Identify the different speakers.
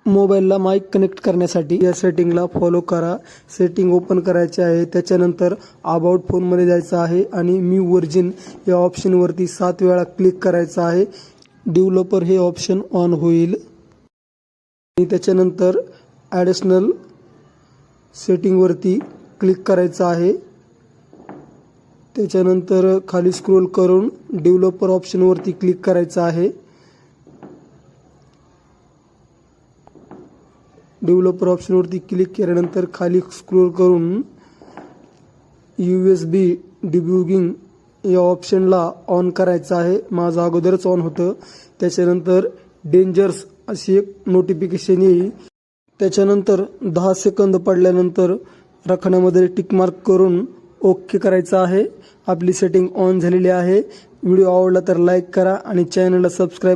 Speaker 1: मोबाईलला mic connect करण्यासाठी या सेटिंगला फॉलो करा. सेटिंग ओपन करायचे आहे. त्याच्यानंतर अबाउट फोनमध्ये जायचं आहे आणि मी वर्जिन या ऑप्शनवरती 7 वेळा क्लिक करायचं आहे. डेव्हलपर हे ऑप्शन ऑन होईल आणि त्याच्यानंतर ॲडिशनल सेटिंगवरती क्लिक करायचं आहे. त्याच्यानंतर खाली स्क्रोल करून डेव्हलपर ऑप्शनवरती क्लिक करायचं आहे. डेव्हलपर ऑप्शनवरती क्लिक केल्यानंतर खाली स्क्रोल करून USB डिब्युगिंग या ऑप्शनला ऑन करायचं आहे. माझं अगोदरच ऑन होतं. त्याच्यानंतर डेंजर्स अशी एक नोटिफिकेशन येईल. त्याच्यानंतर 10 सेकंद पडल्यानंतर रखण्यामध्ये टिक मार्क करून ओके करायचं आहे. आपली सेटिंग ऑन झालेली आहे. व्हिडिओ आवडला तर लाईक करा आणि चॅनलला सबस्क्राईब